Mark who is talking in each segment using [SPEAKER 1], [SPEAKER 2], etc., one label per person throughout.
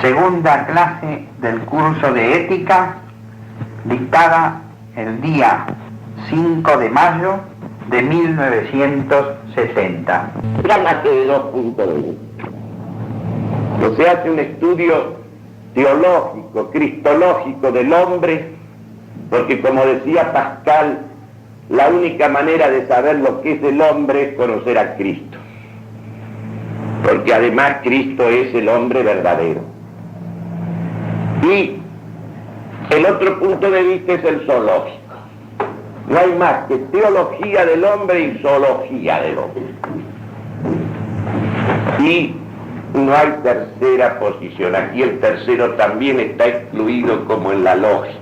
[SPEAKER 1] Segunda clase del curso de ética, dictada el día 5 de mayo de 1960.
[SPEAKER 2] Trámate de dos puntos de vista. O se hace un estudio teológico, cristológico del hombre, porque como decía Pascal, la única manera de saber lo que es el hombre es conocer a Cristo. Porque además Cristo es el hombre verdadero. Y el otro punto de vista es el zoológico. No hay más que teología del hombre y zoología del hombre. Y no hay tercera posición. Aquí el tercero también está excluido como en la lógica.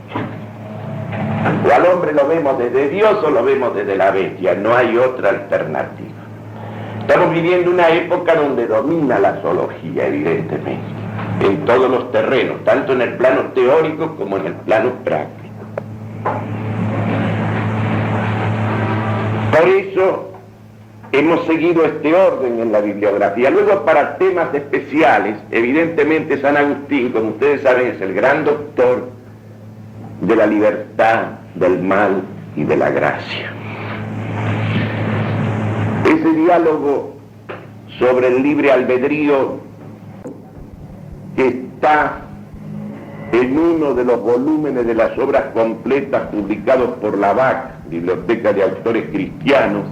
[SPEAKER 2] O al hombre lo vemos desde Dios o lo vemos desde la bestia. No hay otra alternativa. Estamos viviendo una época donde domina la zoología, evidentemente, en todos los terrenos, tanto en el plano teórico como en el plano práctico. Por eso hemos seguido este orden en la bibliografía. Luego, para temas especiales, evidentemente San Agustín, como ustedes saben, es el gran doctor de la libertad, del mal y de la gracia. Ese diálogo sobre el libre albedrío que está en uno de los volúmenes de las obras completas publicados por la BAC, Biblioteca de Autores Cristianos,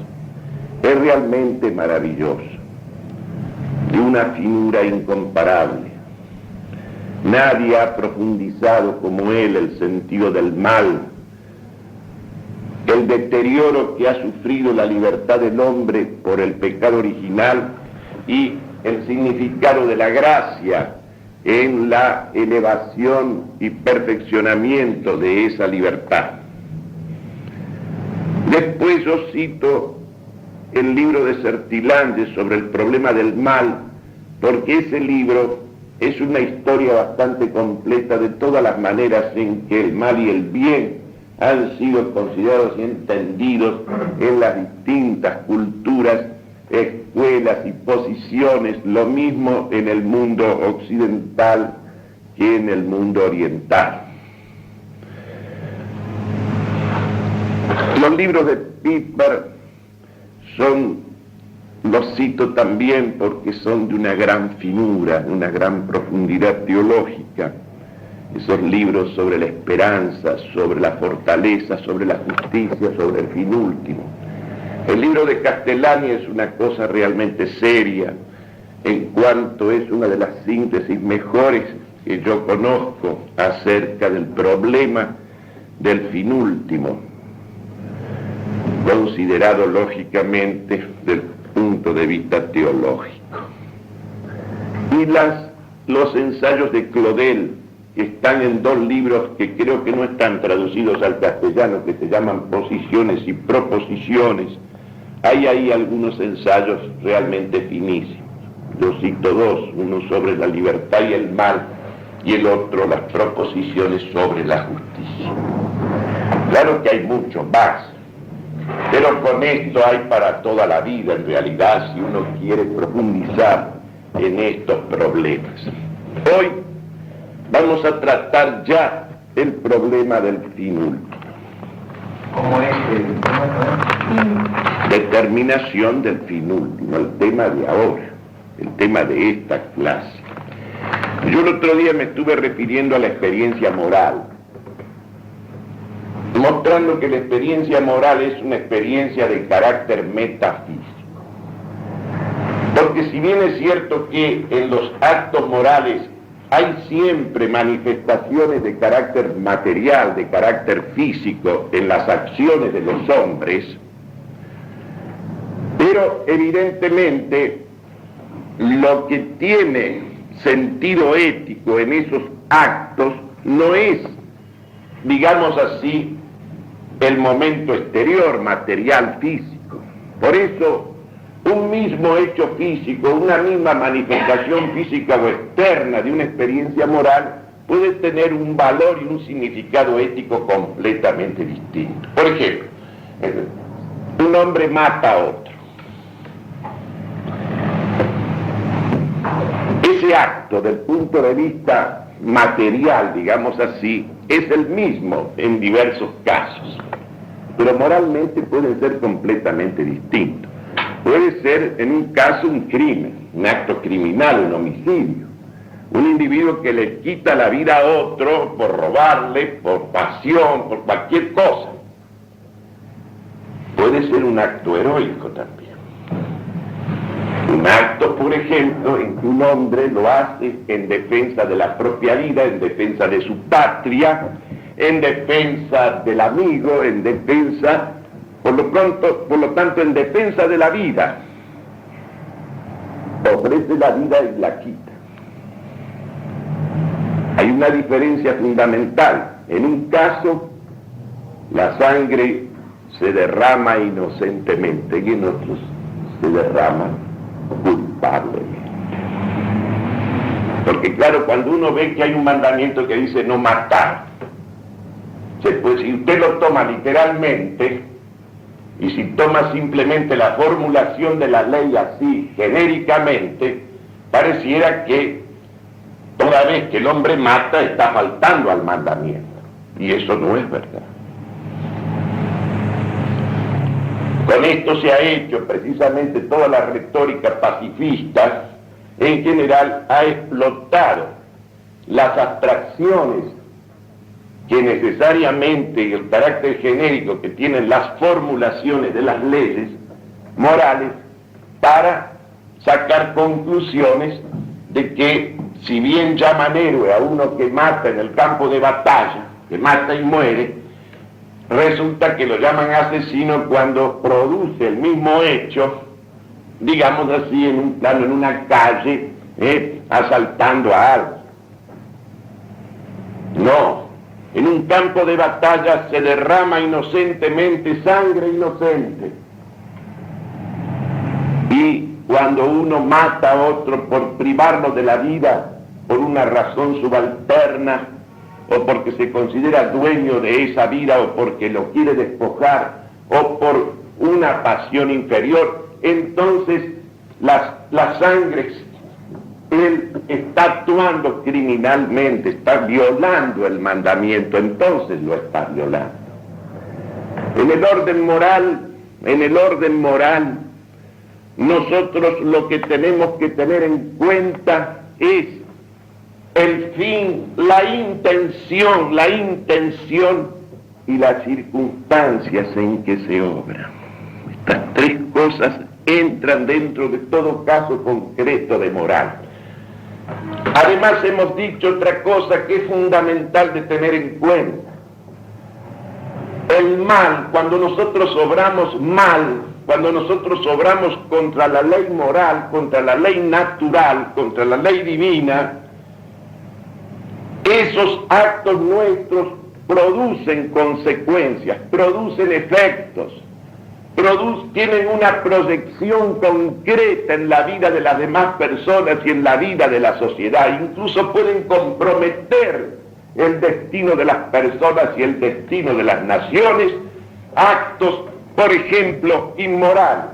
[SPEAKER 2] es realmente maravilloso, de una finura incomparable. Nadie ha profundizado como él el sentido del mal, el deterioro que ha sufrido la libertad del hombre por el pecado original y el significado de la gracia en la elevación y perfeccionamiento de esa libertad. Después yo cito el libro de Sertilande sobre el problema del mal, porque ese libro es una historia bastante completa de todas las maneras en que el mal y el bien han sido considerados y entendidos en las distintas culturas, escuelas y posiciones, lo mismo en el mundo occidental que en el mundo oriental. Los libros de Piper los cito también porque son de una gran finura, una gran profundidad teológica. Esos libros sobre la esperanza, sobre la fortaleza, sobre la justicia, sobre el fin último. El libro de Castellani es una cosa realmente seria, en cuanto es una de las síntesis mejores que yo conozco acerca del problema del fin último, considerado lógicamente del punto de vista teológico. Y los ensayos de Claudel, que están en dos libros que creo que no están traducidos al castellano, que se llaman Posiciones y Proposiciones. Hay ahí algunos ensayos realmente finísimos. Yo cito dos, uno sobre la libertad y el mal, y el otro las proposiciones sobre la justicia. Claro que hay mucho más, pero con esto hay para toda la vida, en realidad, si uno quiere profundizar en estos problemas. Hoy vamos a tratar ya el problema del fin último.
[SPEAKER 1] ¿Cómo es
[SPEAKER 2] Determinación del fin último, el tema de ahora, el tema de esta clase. Yo el otro día me estuve refiriendo a la experiencia moral, mostrando que la experiencia moral es una experiencia de carácter metafísico. Porque si bien es cierto que en los actos morales hay siempre manifestaciones de carácter material, de carácter físico en las acciones de los hombres, pero evidentemente lo que tiene sentido ético en esos actos no es, digamos así, el momento exterior, material, físico. Por eso, un mismo hecho físico, una misma manifestación física o externa de una experiencia moral puede tener un valor y un significado ético completamente distinto. Por ejemplo, un hombre mata a otro. Ese ese acto del punto de vista material, digamos así, es el mismo en diversos casos, pero moralmente pueden ser completamente distintos. Puede ser en un caso un crimen, un acto criminal, un homicidio, un individuo que le quita la vida a otro por robarle, por pasión, por cualquier cosa. Puede ser un acto heroico también. Un acto, por ejemplo, en que un hombre lo hace en defensa de la propia vida, en defensa de su patria, en defensa del amigo, en defensa, por lo tanto, en defensa de la vida. Ofrece la vida y la quita. Hay una diferencia fundamental. En un caso, la sangre se derrama inocentemente y en otros se derrama culpablemente. Porque claro, cuando uno ve que hay un mandamiento que dice no matar, pues si usted lo toma literalmente y si toma simplemente la formulación de la ley así genéricamente, pareciera que toda vez que el hombre mata está faltando al mandamiento, y eso no es verdad. Con esto se ha hecho precisamente toda la retórica pacifista, en general ha explotado las abstracciones que necesariamente el carácter genérico que tienen las formulaciones de las leyes morales para sacar conclusiones de que si bien llaman héroe a uno que mata en el campo de batalla, que mata y muere, resulta que lo llaman asesino cuando produce el mismo hecho, digamos así, en un plano, en una calle, asaltando a alguien. No, en un campo de batalla se derrama inocentemente sangre inocente. Y cuando uno mata a otro por privarlo de la vida, por una razón subalterna, o porque se considera dueño de esa vida, o porque lo quiere despojar, o por una pasión inferior, entonces la sangre, él está actuando criminalmente, está violando el mandamiento, entonces lo está violando. En el orden moral, nosotros lo que tenemos que tener en cuenta es el fin, la intención y las circunstancias en que se obra. Estas tres cosas entran dentro de todo caso concreto de moral. Además hemos dicho otra cosa que es fundamental de tener en cuenta. El mal, cuando nosotros obramos mal, cuando nosotros obramos contra la ley moral, contra la ley natural, contra la ley divina, esos actos nuestros producen consecuencias, producen efectos, tienen una proyección concreta en la vida de las demás personas y en la vida de la sociedad. Incluso pueden comprometer el destino de las personas y el destino de las naciones, actos, por ejemplo, inmorales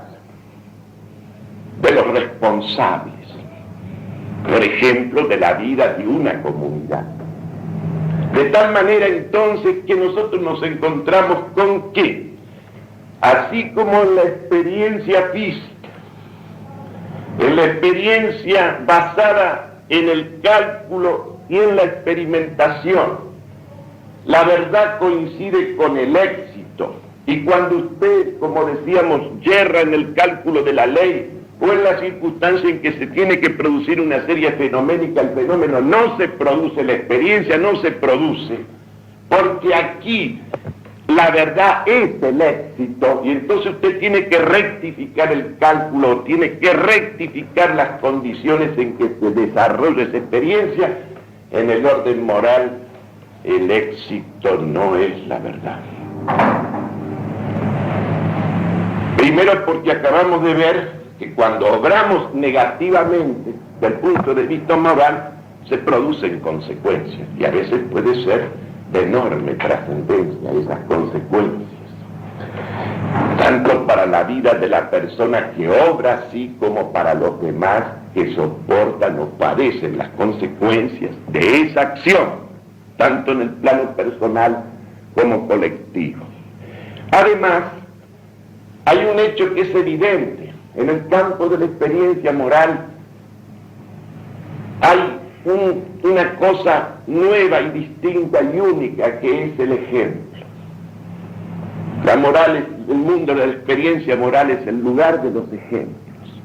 [SPEAKER 2] de los responsables, por ejemplo, de la vida de una comunidad. De tal manera entonces que nosotros nos encontramos con que, así como en la experiencia física, en la experiencia basada en el cálculo y en la experimentación, la verdad coincide con el éxito. Y cuando usted, como decíamos, yerra en el cálculo de la ley o en la circunstancia en que se tiene que producir una serie fenoménica, el fenómeno no se produce, la experiencia no se produce, porque aquí la verdad es el éxito, y entonces usted tiene que rectificar el cálculo, tiene que rectificar las condiciones en que se desarrolla esa experiencia. En el orden moral, el éxito no es la verdad. Primero porque acabamos de ver que cuando obramos negativamente, del punto de vista moral, se producen consecuencias, y a veces puede ser de enorme trascendencia esas consecuencias, tanto para la vida de la persona que obra así como para los demás que soportan o padecen las consecuencias de esa acción, tanto en el plano personal como colectivo. Además, hay un hecho que es evidente. En el campo de la experiencia moral hay una cosa nueva y distinta y única, que es el ejemplo. La moral, el mundo de la experiencia moral es el lugar de los ejemplos,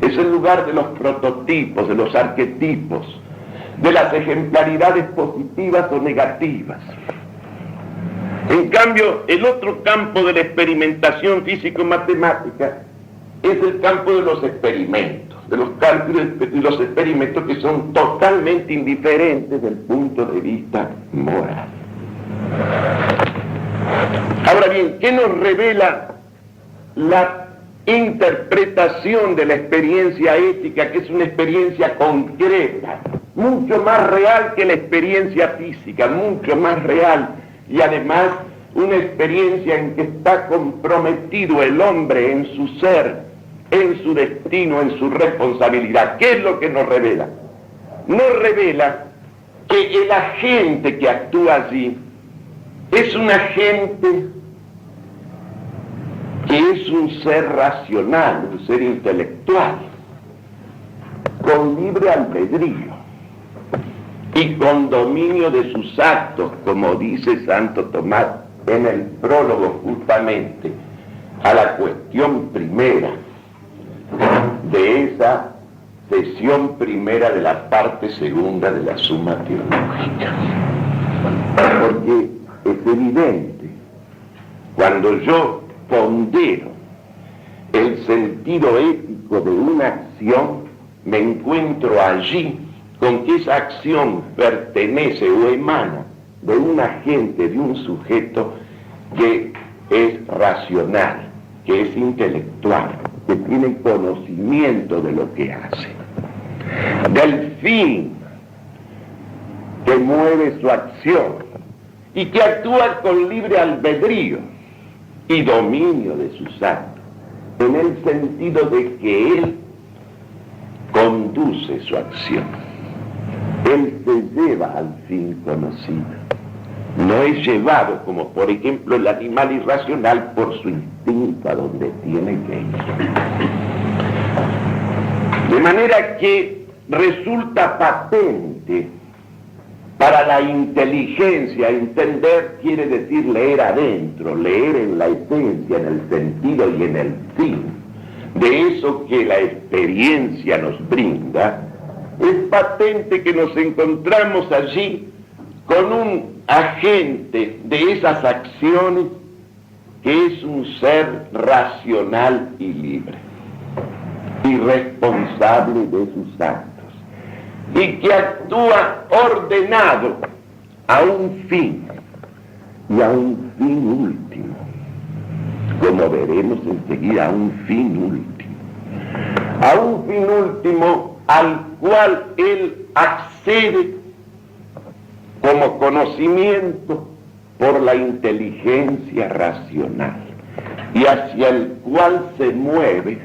[SPEAKER 2] es el lugar de los prototipos, de los arquetipos, de las ejemplaridades positivas o negativas. En cambio, el otro campo de la experimentación físico-matemática es el campo de los experimentos, de los cálculos y los experimentos que son totalmente indiferentes desde el punto de vista moral. Ahora bien, ¿qué nos revela la interpretación de la experiencia ética, que es una experiencia concreta, mucho más real que la experiencia física, mucho más real, y además una experiencia en que está comprometido el hombre en su ser, en su destino, en su responsabilidad? ¿Qué es lo que nos revela? Nos revela que el agente que actúa allí es un agente que es un ser racional, un ser intelectual, con libre albedrío y con dominio de sus actos, como dice Santo Tomás en el prólogo justamente a la cuestión primera de esa sesión primera de la parte segunda de la Suma Teológica. Porque es evidente, cuando yo pondero el sentido ético de una acción, me encuentro allí con que esa acción pertenece o emana de un agente, de un sujeto que es racional, que es intelectual, que tiene conocimiento de lo que hace, del fin que mueve su acción y que actúa con libre albedrío y dominio de sus actos, en el sentido de que él conduce su acción, él se lleva al fin conocido, no es llevado como por ejemplo el animal irracional por su instinto a donde tiene que ir. De manera que resulta patente para la inteligencia. Entender quiere decir leer adentro, leer en la esencia, en el sentido y en el fin de eso que la experiencia nos brinda. Es patente que nos encontramos allí con un agente de esas acciones que es un ser racional y libre, y responsable de sus actos, y que actúa ordenado a un fin, y a un fin último, como veremos enseguida, a un fin último, al cual él accede como conocimiento por la inteligencia racional, y hacia el cual se mueve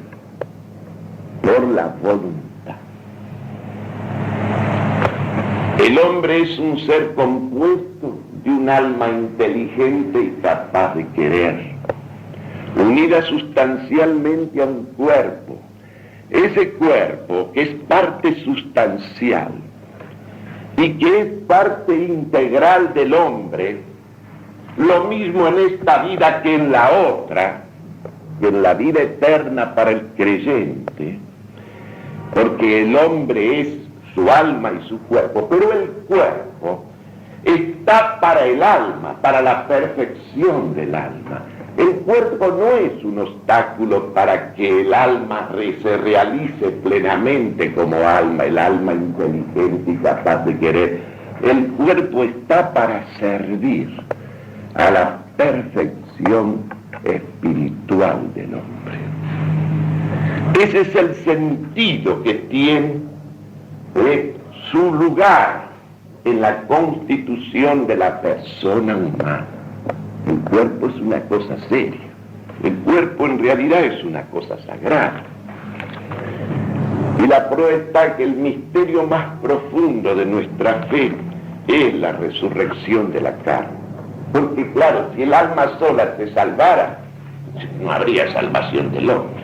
[SPEAKER 2] por la voluntad. El hombre es un ser compuesto de un alma inteligente y capaz de querer, unida sustancialmente a un cuerpo. Ese cuerpo que es parte sustancial y que es parte integral del hombre, lo mismo en esta vida que en la otra, que en la vida eterna para el creyente, porque el hombre es su alma y su cuerpo, pero el cuerpo está para el alma, para la perfección del alma. El cuerpo no es un obstáculo para que el alma se realice plenamente como alma, el alma inteligente y capaz de querer. El cuerpo está para servir a la perfección espiritual del hombre. Ese es el sentido que tiene su lugar en la constitución de la persona humana. El cuerpo es una cosa seria. El cuerpo en realidad es una cosa sagrada. Y la prueba está que el misterio más profundo de nuestra fe es la resurrección de la carne. Porque claro, si el alma sola se salvara, no habría salvación del hombre.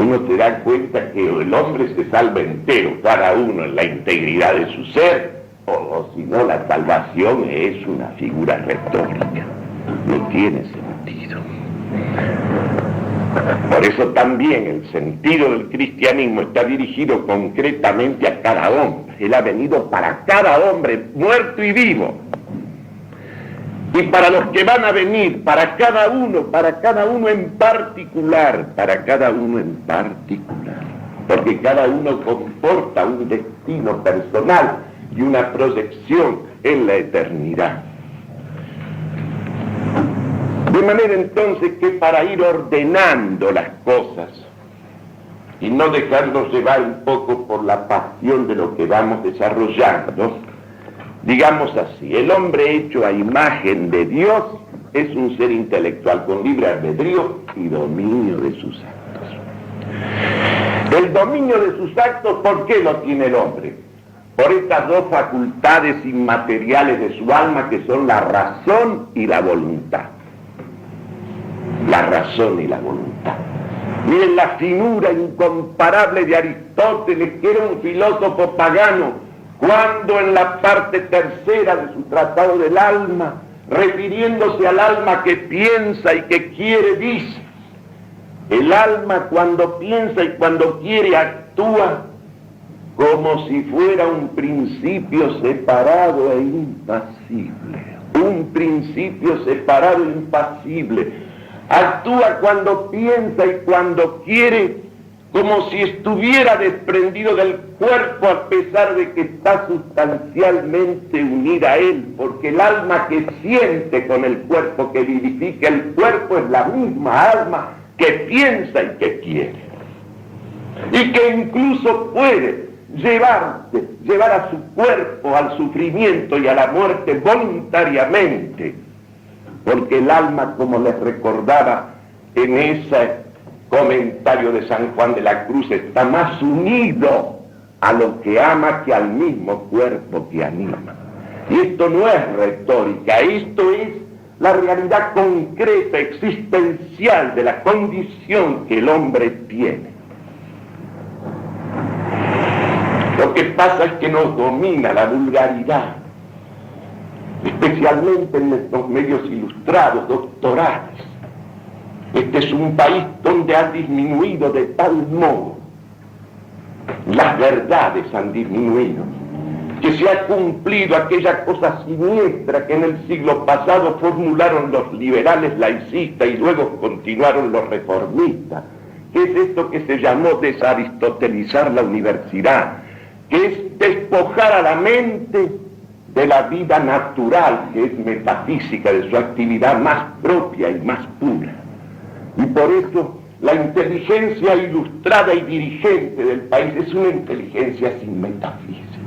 [SPEAKER 2] Uno se da cuenta que el hombre se salva entero, cada uno en la integridad de su ser, o si no, la salvación es una figura retórica, no tiene sentido. Por eso también el sentido del cristianismo está dirigido concretamente a cada hombre. Él ha venido para cada hombre, muerto y vivo. Y para los que van a venir, para cada uno en particular, porque cada uno comporta un destino personal y una proyección en la eternidad. De manera entonces que para ir ordenando las cosas y no dejarnos llevar un poco por la pasión de lo que vamos desarrollando, digamos así, el hombre hecho a imagen de Dios es un ser intelectual con libre albedrío y dominio de sus actos. El dominio de sus actos, ¿por qué lo tiene el hombre? Por estas dos facultades inmateriales de su alma que son la razón y la voluntad. La razón y la voluntad. Miren la finura incomparable de Aristóteles, que era un filósofo pagano, cuando en la parte tercera de su Tratado del Alma, refiriéndose al alma que piensa y que quiere, dice: el alma cuando piensa y cuando quiere actúa como si fuera un principio separado e impasible. Un principio separado e impasible. Actúa cuando piensa y cuando quiere como si estuviera desprendido del cuerpo, a pesar de que está sustancialmente unida a él, porque el alma que siente con el cuerpo, que vivifica el cuerpo, es la misma alma que piensa y que quiere, y que incluso puede llevar a su cuerpo al sufrimiento y a la muerte voluntariamente, porque el alma, como les recordaba en ese comentario de San Juan de la Cruz, está más unido a lo que ama que al mismo cuerpo que anima. Y esto no es retórica, esto es la realidad concreta, existencial de la condición que el hombre tiene. Lo que pasa es que nos domina la vulgaridad, especialmente en estos medios ilustrados, doctorales. Este es un país donde ha disminuido de tal modo, las verdades han disminuido, que se ha cumplido aquella cosa siniestra que en el siglo pasado formularon los liberales laicistas y luego continuaron los reformistas, que es esto que se llamó desaristotelizar la universidad, que es despojar a la mente de la vida natural, que es metafísica, de su actividad más propia y más pura. Y por eso la inteligencia ilustrada y dirigente del país es una inteligencia sin metafísica,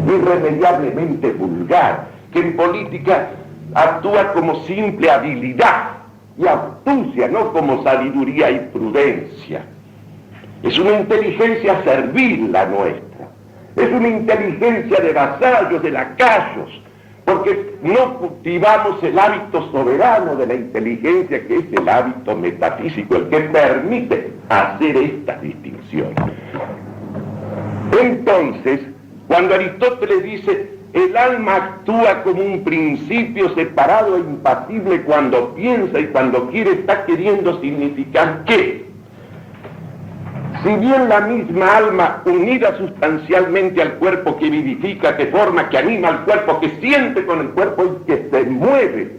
[SPEAKER 2] irremediablemente vulgar, que en política actúa como simple habilidad y astucia, no como sabiduría y prudencia. Es una inteligencia servil la nuestra, es una inteligencia de vasallos, de lacayos, porque no cultivamos el hábito soberano de la inteligencia, que es el hábito metafísico, el que permite hacer estas distinciones. Entonces, cuando Aristóteles dice, el alma actúa como un principio separado e impasible cuando piensa y cuando quiere, está queriendo significar que, si bien la misma alma, unida sustancialmente al cuerpo, que vivifica, que forma, que anima al cuerpo, que siente con el cuerpo y que se mueve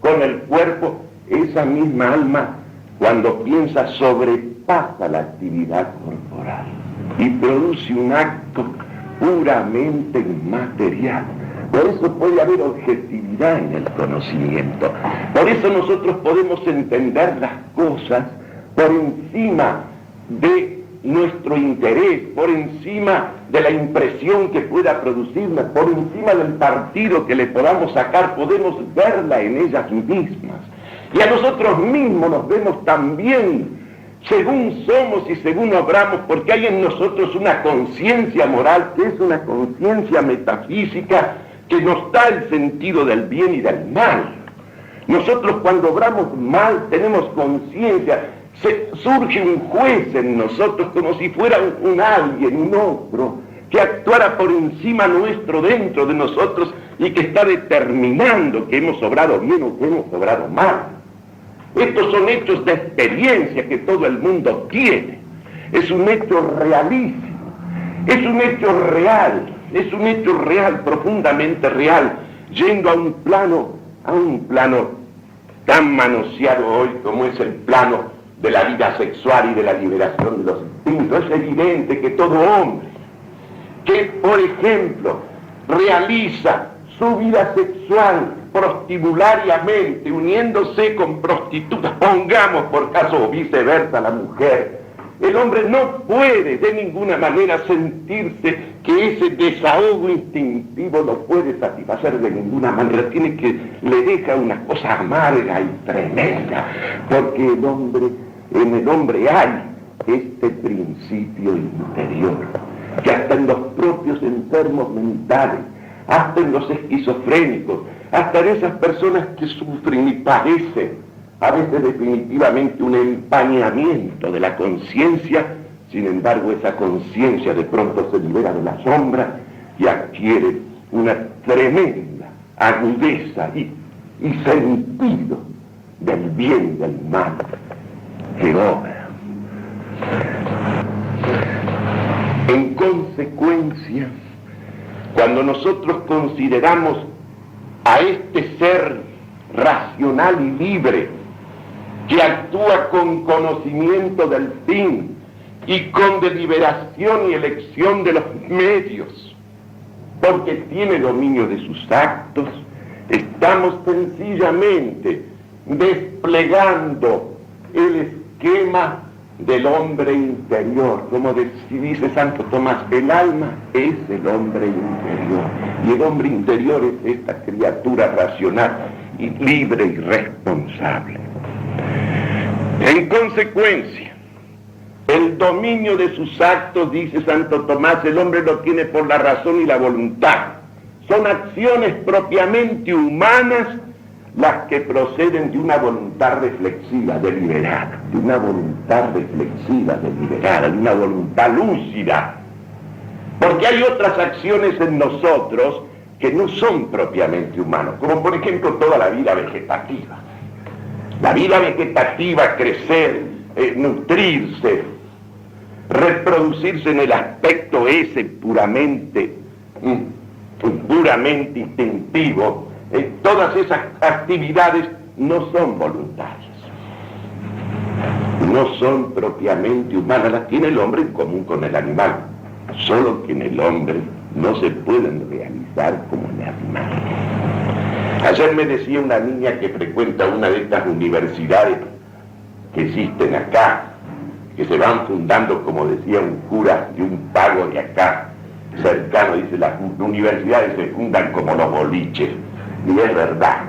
[SPEAKER 2] con el cuerpo, esa misma alma, cuando piensa, sobrepasa la actividad corporal y produce un acto puramente inmaterial. Por eso puede haber objetividad en el conocimiento. Por eso nosotros podemos entender las cosas por encima de nuestro interés, por encima de la impresión que pueda producirnos, por encima del partido que le podamos sacar, podemos verla en ellas mismas. Y a nosotros mismos nos vemos también según somos y según obramos, porque hay en nosotros una conciencia moral, que es una conciencia metafísica, que nos da el sentido del bien y del mal. Nosotros cuando obramos mal tenemos conciencia, surge un juez en nosotros como si fuera un alguien, un otro, que actuara por encima nuestro, dentro de nosotros, y que está determinando que hemos obrado bien o que hemos obrado mal. Estos son hechos de experiencia que todo el mundo tiene. Es un hecho realísimo, es un hecho real, profundamente real, yendo a un plano tan manoseado hoy como es el plano de la vida sexual y de la liberación de los instintos. Es evidente que todo hombre que, por ejemplo, realiza su vida sexual prostibulariamente, uniéndose con prostitutas, pongamos por caso o viceversa la mujer, el hombre no puede de ninguna manera sentirse que ese desahogo instintivo lo puede satisfacer de ninguna manera. Le deja una cosa amarga y tremenda, porque en el hombre hay este principio interior, que hasta en los propios enfermos mentales, hasta en los esquizofrénicos, hasta en esas personas que sufren y padecen a veces definitivamente un empañamiento de la conciencia, sin embargo esa conciencia de pronto se libera de la sombra y adquiere una tremenda agudeza y sentido del bien y del mal que obra. En consecuencia, cuando nosotros consideramos a este ser racional y libre, que actúa con conocimiento del fin y con deliberación y elección de los medios, porque tiene dominio de sus actos, estamos sencillamente desplegando el esquema del hombre interior. Como dice Santo Tomás, el alma es el hombre interior, y el hombre interior es esta criatura racional y libre y responsable. En consecuencia, el dominio de sus actos, dice Santo Tomás, el hombre lo tiene por la razón y la voluntad. Son acciones propiamente humanas las que proceden de una voluntad reflexiva, deliberada, de una voluntad lúcida. Porque hay otras acciones en nosotros que no son propiamente humanos, como por ejemplo toda la vida vegetativa. La vida vegetativa, crecer, nutrirse, reproducirse en el aspecto ese puramente instintivo, todas esas actividades no son voluntarias, no son propiamente humanas, las tiene el hombre en común con el animal, solo que en el hombre no se pueden realizar como en el animal. Ayer me decía una niña que frecuenta una de estas universidades que existen acá, que se van fundando, como decía un cura de un pago de acá, cercano, dice, las universidades se fundan como los boliches, y es verdad.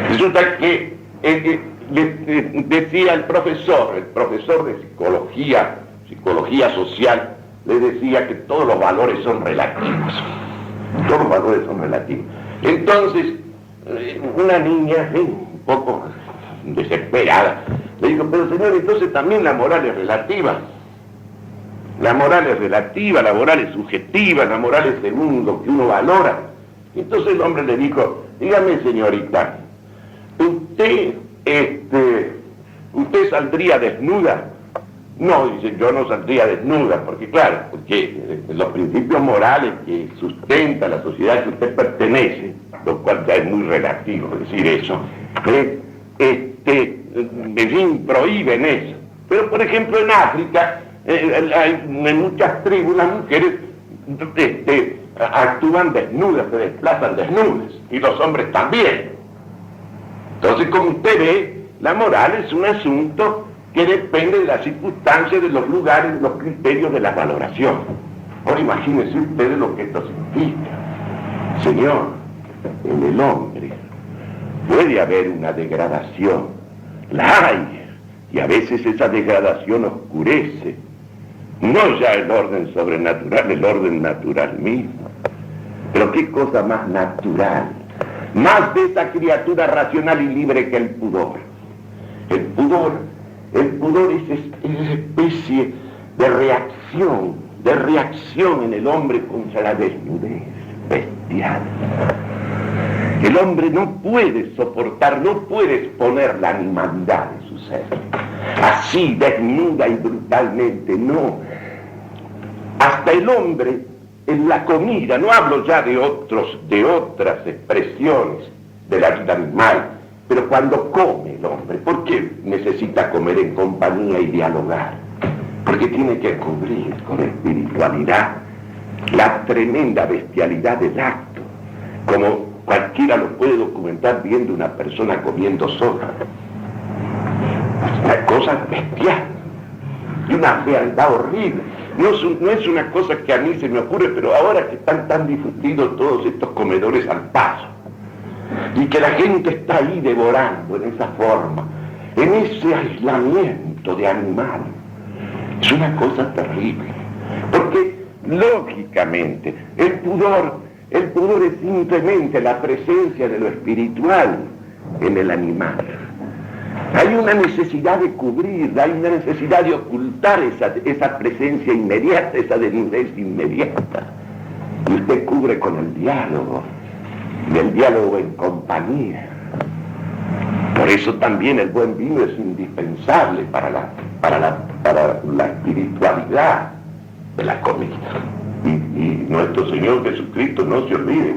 [SPEAKER 2] Resulta que decía el profesor de psicología social, le decía que todos los valores son relativos. Entonces, una niña, un poco desesperada, le digo, pero señor, entonces también la moral es relativa. La moral es subjetiva, la moral es según lo que uno valora. Entonces el hombre le dijo, dígame señorita, ¿usted saldría desnuda? No, dice, yo no saldría desnuda, porque los principios morales que sustenta la sociedad que usted pertenece, lo cual ya es muy relativo decir eso, prohíben eso. Pero por ejemplo en África, en muchas tribus las mujeres actúan desnudas, se desplazan desnudas, y los hombres también. Entonces, como usted ve, la moral es un asunto que depende de las circunstancias, de los lugares, de los criterios de la valoración. Ahora imagínense ustedes lo que esto significa. Señor, en el hombre puede haber una degradación, la hay, Y a veces esa degradación oscurece, no ya el orden sobrenatural, el orden natural mismo. Pero qué cosa más natural, más de esa criatura racional y libre que el pudor. El pudor es esa especie de reacción en el hombre contra la desnudez bestial. El hombre no puede soportar, no puede exponer la animalidad de su ser, así desnuda y brutalmente, no. Hasta el hombre en la comida, no hablo ya de otras expresiones de la vida animal, pero cuando come el hombre, ¿por qué necesita comer en compañía y dialogar? Porque tiene que cubrir con espiritualidad la tremenda bestialidad del acto, como cualquiera lo puede documentar viendo una persona comiendo sola. Es una cosa bestial, y una fealdad horrible. No es una cosa que a mí se me ocurre, pero ahora que están tan difundidos todos estos comedores al paso, y que la gente está ahí devorando en esa forma, en ese aislamiento de animal, es una cosa terrible, porque lógicamente el pudor es simplemente la presencia de lo espiritual en el animal. Hay una necesidad de cubrir, hay una necesidad de ocultar esa presencia inmediata, esa desnudez inmediata. Y usted cubre con el diálogo, y el diálogo en compañía. Por eso también el buen vino es indispensable para la espiritualidad de la comida. Y nuestro Señor Jesucristo, no se olvide,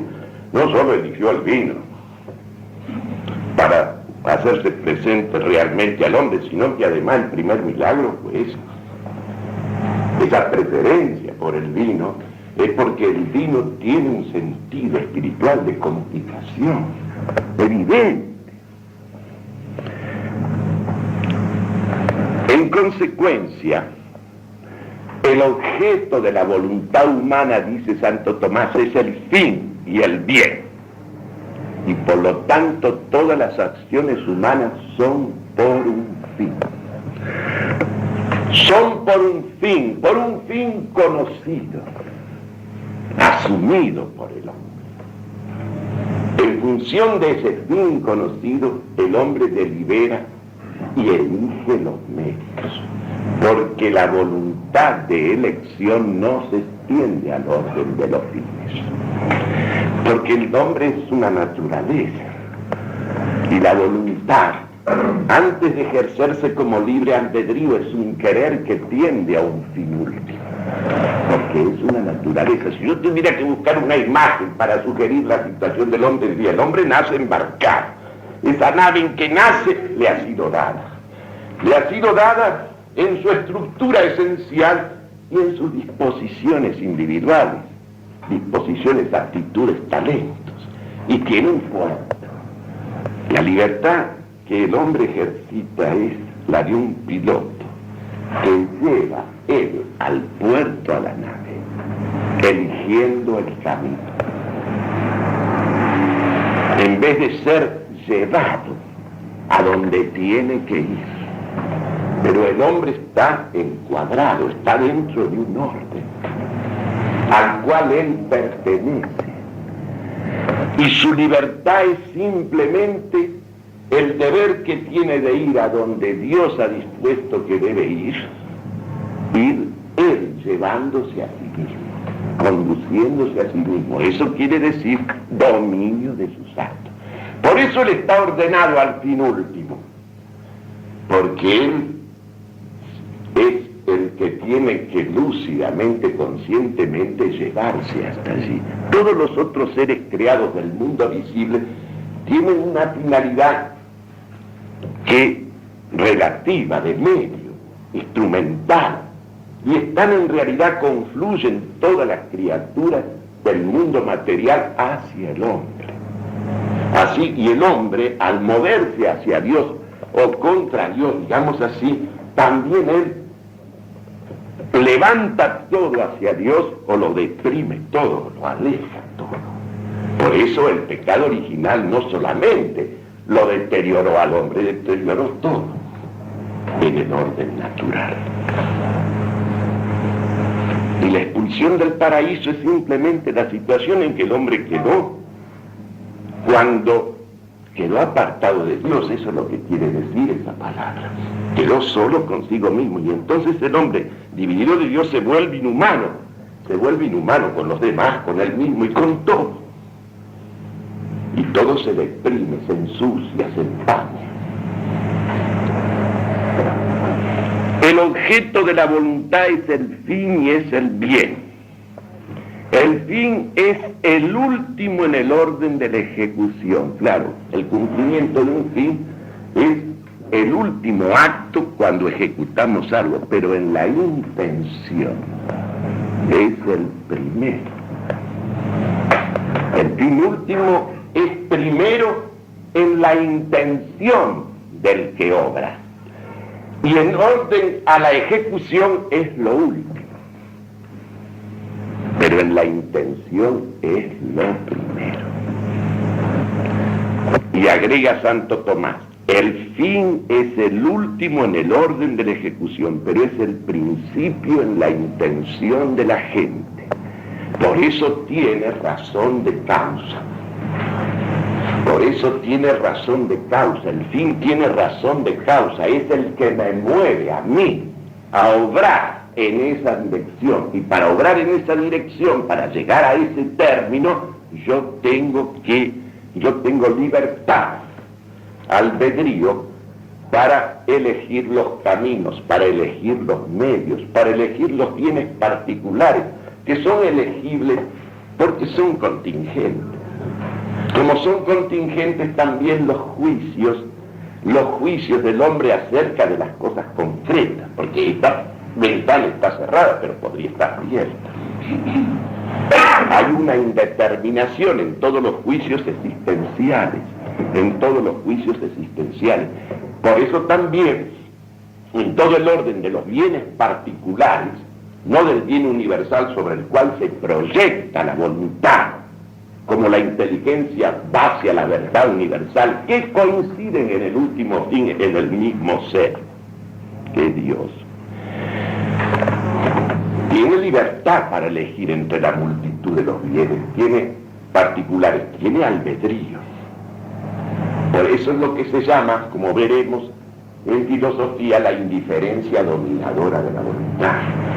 [SPEAKER 2] no solo eligió el vino para hacerse presente realmente al hombre, sino que además el primer milagro fue eso. Esa preferencia por el vino es porque el vino tiene un sentido espiritual de comunicación evidente. En consecuencia, el objeto de la voluntad humana, dice Santo Tomás, es el fin y el bien. Y por lo tanto todas las acciones humanas son por un fin. Son por un fin conocido, asumido por el hombre. En función de ese fin conocido, el hombre delibera y elige los medios, porque la voluntad de elección no se extiende al orden de los fines, porque el hombre es una naturaleza, y la voluntad, antes de ejercerse como libre albedrío, es un querer que tiende a un fin último, porque es una naturaleza. Si yo tuviera que buscar una imagen para sugerir la situación del hombre, diría: el hombre nace embarcado. Esa nave en que nace le ha sido dada en su estructura esencial y en sus disposiciones individuales, disposiciones, actitudes, talentos, y tiene un puerto. La libertad que el hombre ejercita es la de un piloto que lleva él al puerto, a la nave, eligiendo el camino, en vez de ser llevado a donde tiene que ir. Pero el hombre está encuadrado, está dentro de un orden al cual él pertenece, y su libertad es simplemente el deber que tiene de ir a donde Dios ha dispuesto que debe ir él llevándose a sí mismo, conduciéndose a sí mismo. Eso quiere decir dominio de sus actos. Por eso él está ordenado al fin último, porque él es el que tiene que lúcidamente, conscientemente llevarse hasta allí. Todos los otros seres creados del mundo visible tienen una finalidad que relativa, de medio, instrumental, y están en realidad, confluyen todas las criaturas del mundo material hacia el hombre. Así, y el hombre, al moverse hacia Dios o contra Dios, digamos así, también él levanta todo hacia Dios o lo deprime todo, lo aleja todo. Por eso el pecado original no solamente lo deterioró al hombre, deterioró todo. en el orden natural. Y la expulsión del paraíso es simplemente la situación en que el hombre quedó cuando quedó apartado de Dios. Eso es lo que quiere decir esa palabra. Quedó solo consigo mismo, y entonces el hombre dividido de Dios se vuelve inhumano con los demás, con él mismo y con todo. Y todo se deprime, se ensucia, se empaña. El objeto de la voluntad es el fin y es el bien. El fin es el último en el orden de la ejecución. Claro, el cumplimiento de un fin es el último acto cuando ejecutamos algo, pero en la intención es el primero. El fin último es primero en la intención del que obra. Y en orden a la ejecución es lo último. Pero en la intención es lo primero. Y agrega Santo Tomás, el fin es el último en el orden de la ejecución, pero es el principio en la intención de la gente. Por eso tiene razón de causa. Por eso tiene razón de causa, el fin tiene razón de causa, es el que me mueve a mí a obrar en esa dirección. Y para obrar en esa dirección, para llegar a ese término, yo tengo libertad, albedrío, para elegir los caminos, para elegir los medios, para elegir los bienes particulares, que son elegibles porque son contingentes. Como son contingentes también los juicios del hombre acerca de las cosas concretas, porque esta ventana está cerrada, pero podría estar abierta. Hay una indeterminación en todos los juicios existenciales, Por eso también, en todo el orden de los bienes particulares, no del bien universal sobre el cual se proyecta la voluntad, como la inteligencia va hacia la verdad universal, que coinciden en el último fin, en el mismo ser, que es Dios. Tiene libertad para elegir entre la multitud de los bienes, tiene particulares, tiene albedrío. Por eso es lo que se llama, como veremos en filosofía, la indiferencia dominadora de la voluntad.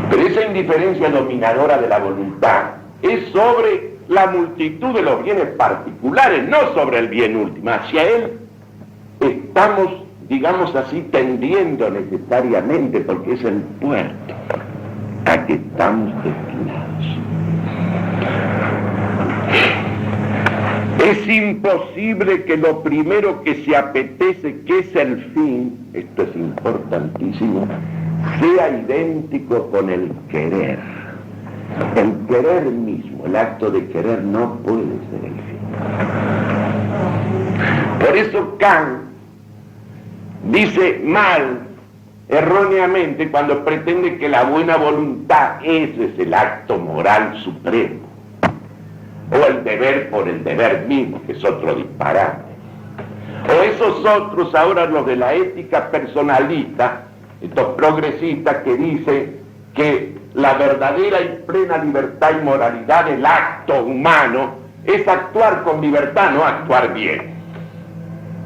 [SPEAKER 2] Pero esa indiferencia dominadora de la voluntad es sobre la multitud de los bienes particulares, no sobre el bien último. Hacia él estamos, digamos así, tendiendo necesariamente, porque es el puerto a que estamos destinados. Es imposible que lo primero que se apetece, que es el fin, esto es importantísimo, sea idéntico con el querer. El querer mismo, el acto de querer, no puede ser el fin. Por eso Kant dice mal, erróneamente, cuando pretende que la buena voluntad, ese es el acto moral supremo, o el deber por el deber mismo, que es otro disparate. O esos otros, ahora los de la ética personalista, estos progresistas que dicen que la verdadera y plena libertad y moralidad del acto humano es actuar con libertad, no actuar bien.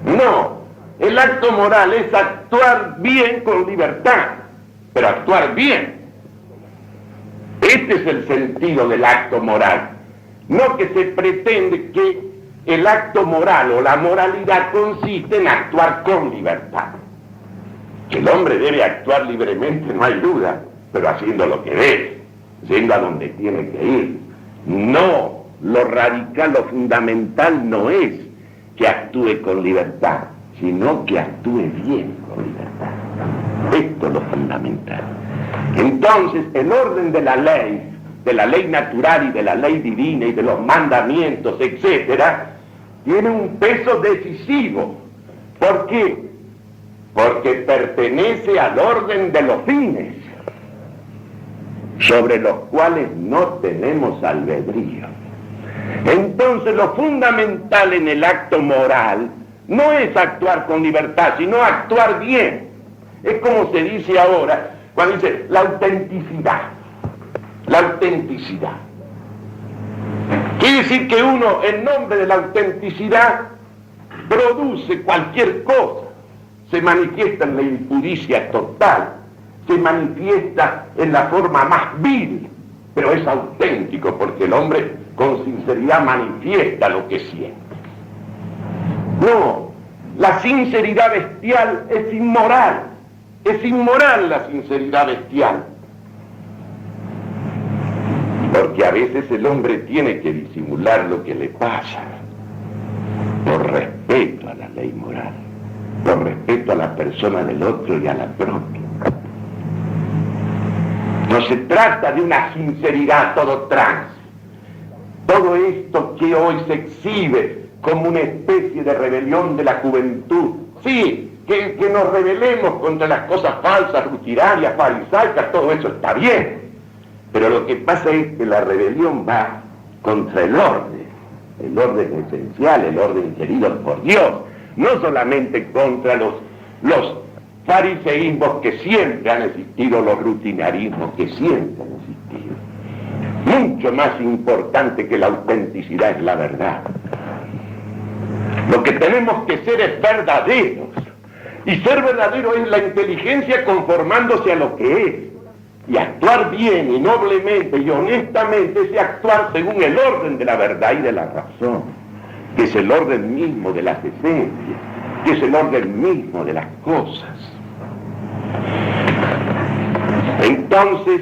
[SPEAKER 2] No, el acto moral es actuar bien con libertad, pero actuar bien. Este es el sentido del acto moral. No que se pretende que el acto moral o la moralidad consiste en actuar con libertad. Que el hombre debe actuar libremente, no hay duda, pero haciendo lo que debe, yendo a donde tiene que ir. No, lo radical, lo fundamental no es que actúe con libertad, sino que actúe bien con libertad. Esto es lo fundamental. Entonces, el orden de la ley natural y de la ley divina y de los mandamientos, etcétera, tiene un peso decisivo. ¿Por qué? Porque pertenece al orden de los fines, sobre los cuales no tenemos albedrío. Entonces, lo fundamental en el acto moral no es actuar con libertad, sino actuar bien. Es como se dice ahora, cuando dice la autenticidad. La autenticidad. Quiere decir que uno, en nombre de la autenticidad, produce cualquier cosa. Se manifiesta en la impuricia total, se manifiesta en la forma más vil, pero es auténtico porque el hombre con sinceridad manifiesta lo que siente. No, la sinceridad bestial es inmoral la sinceridad bestial. Porque a veces el hombre tiene que disimular lo que le pasa por respeto a la ley moral, por respeto a la persona del otro y a la propia. No se trata de una sinceridad todo trance. Todo esto que hoy se exhibe como una especie de rebelión de la juventud, sí, que nos rebelemos contra las cosas falsas, rutinarias, farisaicas, todo eso está bien. Pero lo que pasa es que la rebelión va contra el orden esencial, el orden querido por Dios, no solamente contra los fariseísmos que siempre han existido, los rutinarismos que siempre han existido. Mucho más importante que la autenticidad es la verdad. Lo que tenemos que ser es verdaderos. Y ser verdadero es la inteligencia conformándose a lo que es. Y actuar bien y noblemente y honestamente es actuar según el orden de la verdad y de la razón, que es el orden mismo de las esencias, que es el orden mismo de las cosas. Entonces,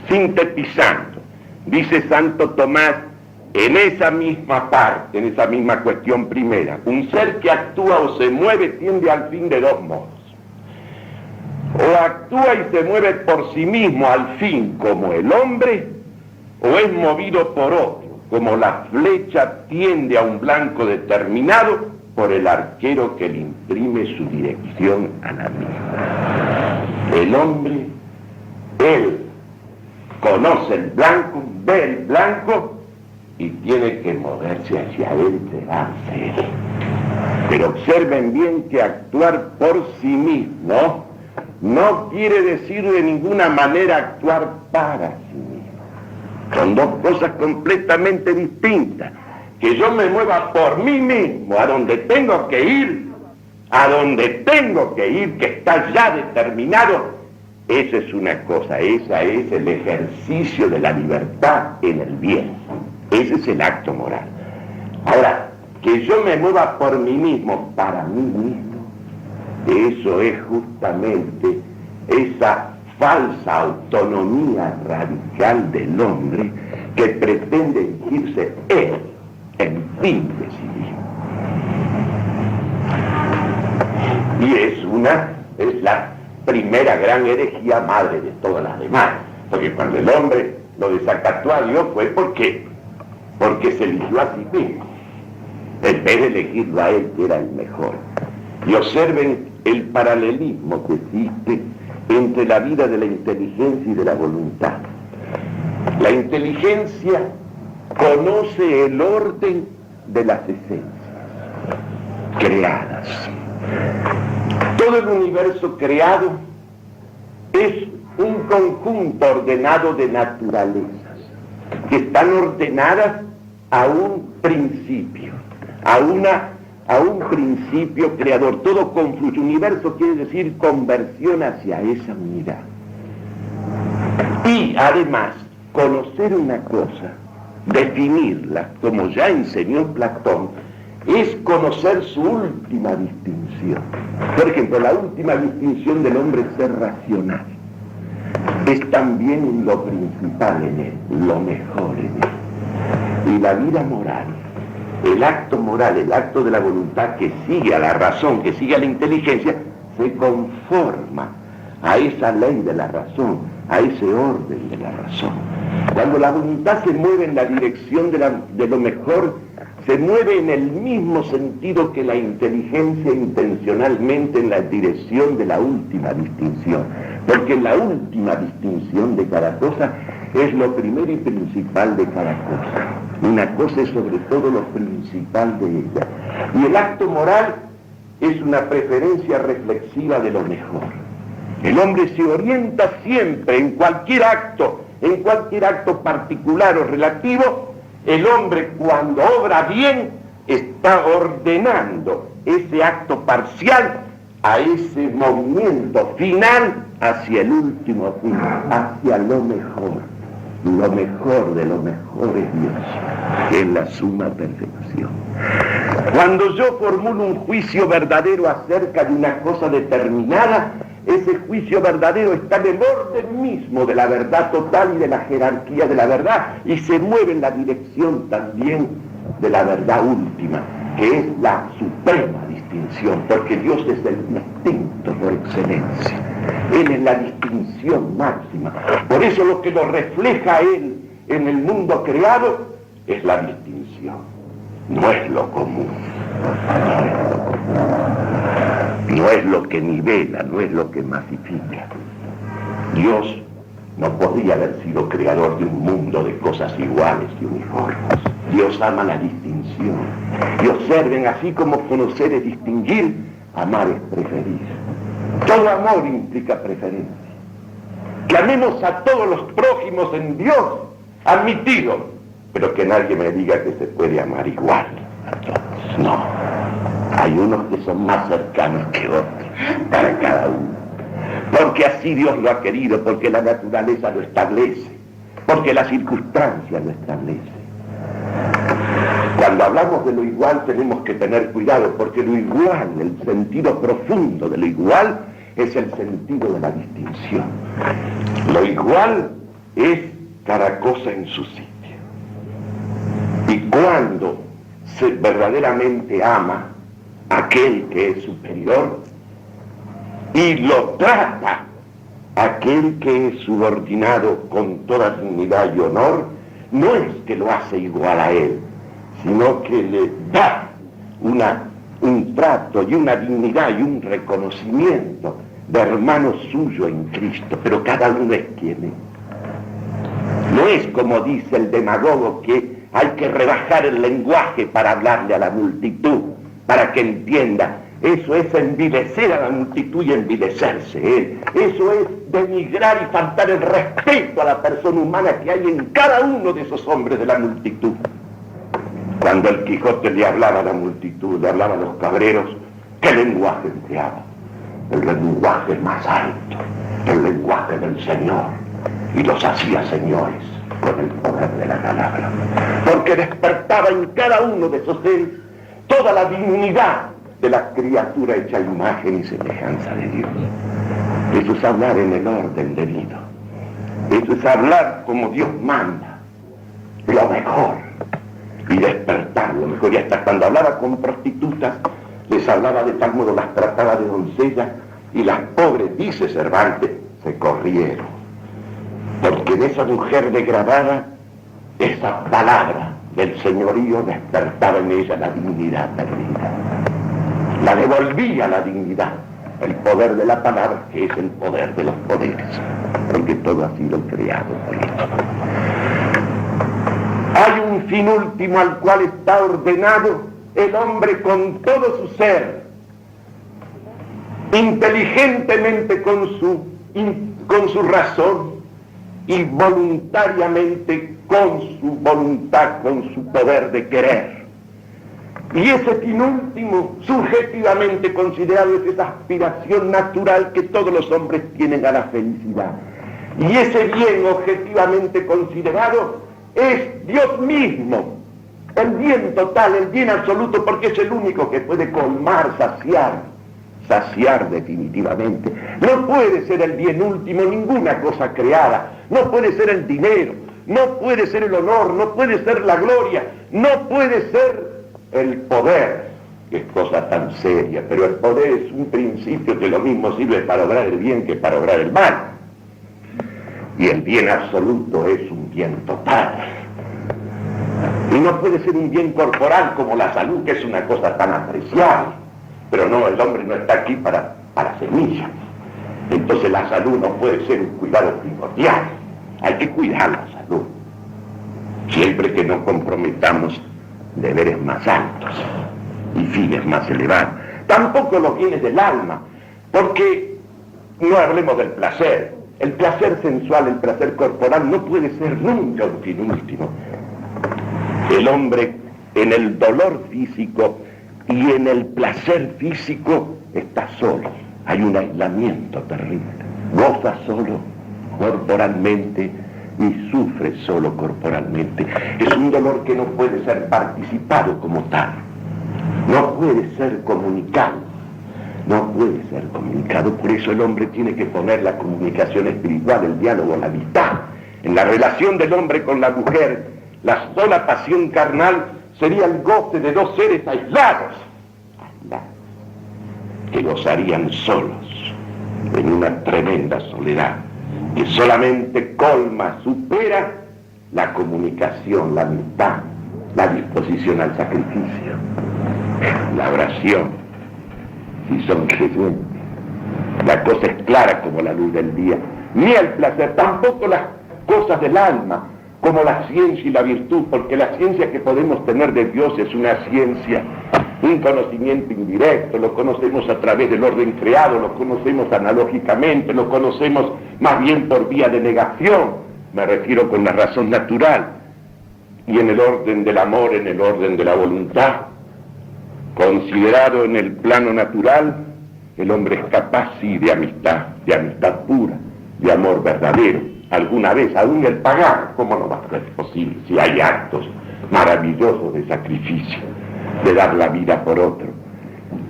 [SPEAKER 2] sintetizando, dice Santo Tomás, en esa misma parte, en esa misma cuestión primera, un ser que actúa o se mueve tiende al fin de dos modos. O actúa y se mueve por sí mismo al fin como el hombre, o es movido por otro, como la flecha tiende a un blanco determinado por el arquero que le imprime su dirección a la misma. El hombre, él conoce el blanco, ve el blanco y tiene que moverse hacia él, pegarse él. Pero observen bien que actuar por sí mismo no quiere decir de ninguna manera actuar para sí mismo. Son dos cosas completamente distintas. Que yo me mueva por mí mismo, a donde tengo que ir, que está ya determinado, esa es una cosa, esa es el ejercicio de la libertad en el bien. Ese es el acto moral. Ahora, que yo me mueva por mí mismo, para mí mismo, eso es justamente esa falsa autonomía radical del hombre que pretende erigirse él en fin de sí mismo. Y es la primera gran herejía madre de todas las demás. Porque cuando el hombre lo desacató a Dios fue porque se eligió a sí mismo, en vez de elegirlo a él, que era el mejor. Y observen el paralelismo que existe entre la vida de la inteligencia y de la voluntad. La inteligencia conoce el orden de las esencias creadas. Todo el universo creado es un conjunto ordenado de naturalezas que están ordenadas a un principio, a un principio creador. Todo confluye. Universo quiere decir conversión hacia esa unidad. Y además, conocer una cosa, definirla, como ya enseñó Platón, es conocer su última distinción. Por ejemplo, la última distinción del hombre es ser racional. Es también lo principal en él, lo mejor en él. Y la vida moral, el acto de la voluntad que sigue a la razón, que sigue a la inteligencia, se conforma a esa ley de la razón, a ese orden de la razón. Cuando la voluntad se mueve en la dirección de lo mejor, se mueve en el mismo sentido que la inteligencia intencionalmente en la dirección de la última distinción. Porque la última distinción de cada cosa es lo primero y principal de cada cosa. Una cosa es sobre todo lo principal de ella. Y el acto moral es una preferencia reflexiva de lo mejor. El hombre se orienta siempre en cualquier acto particular o relativo. El hombre, cuando obra bien, está ordenando ese acto parcial a ese movimiento final hacia el último fin, hacia lo mejor. Lo mejor de lo mejor es Dios, que es la suma perfección. Cuando yo formulo un juicio verdadero acerca de una cosa determinada, ese juicio verdadero está en el orden mismo de la verdad total y de la jerarquía de la verdad, y se mueve en la dirección también de la verdad última, que es la suprema distinción, porque Dios es el distinto por excelencia. Él es la distinción máxima. Por eso lo que lo refleja Él en el mundo creado es la distinción. No es lo común. No es lo que nivela, no es lo que masifica. Dios no podría haber sido creador de un mundo de cosas iguales y uniformes. Dios ama la distinción. Y observen, así como conocer es distinguir, amar es preferir. Todo amor implica preferencia. Que amemos a todos los prójimos en Dios, admitido, pero que nadie me diga que se puede amar igual a todos. No, hay unos que son más cercanos que otros para cada uno. Porque así Dios lo ha querido, porque la naturaleza lo establece, porque la circunstancia lo establece. Cuando hablamos de lo igual tenemos que tener cuidado, porque lo igual, el sentido profundo de lo igual, es el sentido de la distinción. Lo igual es cada cosa en su sitio. Y cuando se verdaderamente ama a aquel que es superior y lo trata a aquel que es subordinado con toda dignidad y honor, no es que lo hace igual a él, sino que le da un trato y una dignidad y un reconocimiento de hermano suyo en Cristo, pero cada uno es quien es. No es como dice el demagogo que hay que rebajar el lenguaje para hablarle a la multitud, para que entienda. Eso es envilecer a la multitud y envilecerse él. Eso es denigrar y faltar el respeto a la persona humana que hay en cada uno de esos hombres de la multitud. Cuando el Quijote le hablaba a la multitud, le hablaba a los cabreros, ¿qué lenguaje empleaba? El lenguaje más alto, el lenguaje del Señor, y los hacía señores con el poder de la palabra, porque despertaba en cada uno de esos seres toda la dignidad de la criatura hecha imagen y semejanza de Dios. Eso es hablar en el orden debido, eso es hablar como Dios manda, lo mejor, y despertar lo mejor. Y hasta cuando hablaba con prostitutas, les hablaba de tal modo, las trataba de doncellas, y las pobres, dice Cervantes, se corrieron, porque en esa mujer degradada, esa palabra del señorío despertaba en ella la dignidad perdida, la devolvía la dignidad, el poder de la palabra, que es el poder de los poderes, porque todo ha sido creado por él. Hay un fin último al cual está ordenado el hombre con todo su ser, inteligentemente con su razón y voluntariamente con su voluntad, con su poder de querer. Y ese fin último, subjetivamente considerado, es esa aspiración natural que todos los hombres tienen a la felicidad. Y ese bien objetivamente considerado es Dios mismo, el bien total, el bien absoluto, porque es el único que puede colmar, saciar definitivamente. No puede ser el bien último ninguna cosa creada, no puede ser el dinero, no puede ser el honor, no puede ser la gloria, no puede ser el poder, que es cosa tan seria, pero el poder es un principio que lo mismo sirve para obrar el bien que para obrar el mal. Y el bien absoluto es un bien total. Y no puede ser un bien corporal como la salud, que es una cosa tan apreciable. Pero no, el hombre no está aquí para semillas. Entonces la salud no puede ser un cuidado primordial. Hay que cuidar la salud, siempre que no comprometamos deberes más altos y fines más elevados. tampoco los bienes del alma, porque no hablemos del placer. El placer sensual, el placer corporal no puede ser nunca un fin último. El hombre en el dolor físico y en el placer físico está solo. Hay un aislamiento terrible. Goza solo corporalmente y sufre solo corporalmente. Es un dolor que no puede ser participado como tal. No puede ser comunicado. No puede ser comunicado. Por eso el hombre tiene que poner la comunicación espiritual, el diálogo, la amistad. En la relación del hombre con la mujer, la sola pasión carnal sería el goce de dos seres aislados, que gozarían solos en una tremenda soledad que solamente colma, supera la comunicación, la amistad, la disposición al sacrificio, la oración, si son creyentes. La cosa es clara como la luz del día. Ni el placer, tampoco las cosas del alma, como la ciencia y la virtud, porque la ciencia que podemos tener de Dios es una ciencia, un conocimiento indirecto, lo conocemos a través del orden creado, lo conocemos analógicamente, lo conocemos más bien por vía de negación, me refiero con la razón natural, y en el orden del amor, en el orden de la voluntad, considerado en el plano natural, el hombre es capaz sí de amistad pura, de amor verdadero. Alguna vez, aún el pagar, ¿cómo no va a ser posible si hay actos maravillosos de sacrificio, de dar la vida por otro?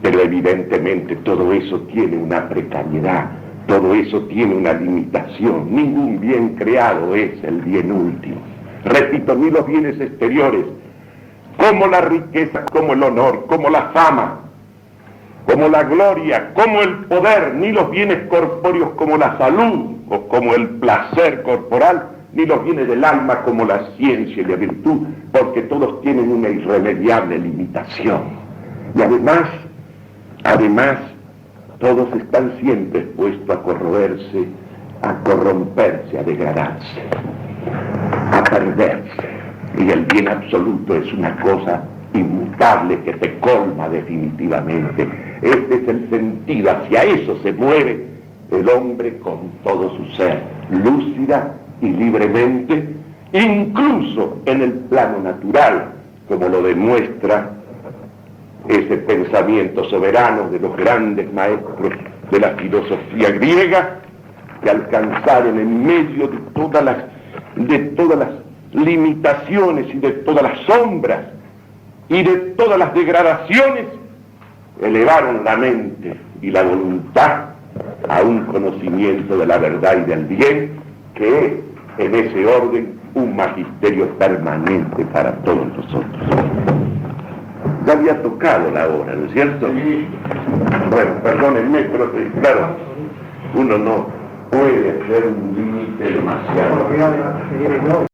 [SPEAKER 2] Pero evidentemente todo eso tiene una precariedad, todo eso tiene una limitación. Ningún bien creado es el bien último. Repito, ni los bienes exteriores, como la riqueza, como el honor, como la fama, como la gloria, como el poder, ni los bienes corpóreos como la salud o como el placer corporal, ni los bienes del alma como la ciencia y la virtud, porque todos tienen una irremediable limitación. Y además, todos están siempre expuestos a corroerse, a corromperse, a degradarse, a perderse. Y el bien absoluto es una cosa inmutable que te colma definitivamente. Este es el sentido, hacia eso se mueve el hombre con todo su ser, lúcida y libremente, incluso en el plano natural, como lo demuestra ese pensamiento soberano de los grandes maestros de la filosofía griega, que alcanzaron en medio de todas las limitaciones y de todas las sombras y de todas las degradaciones, elevaron la mente y la voluntad a un conocimiento de la verdad y del bien, que es en ese orden un magisterio permanente para todos nosotros. Ya había tocado la hora, ¿no es cierto? Sí. Bueno, perdónenme, pero claro, uno no puede hacer un límite demasiado.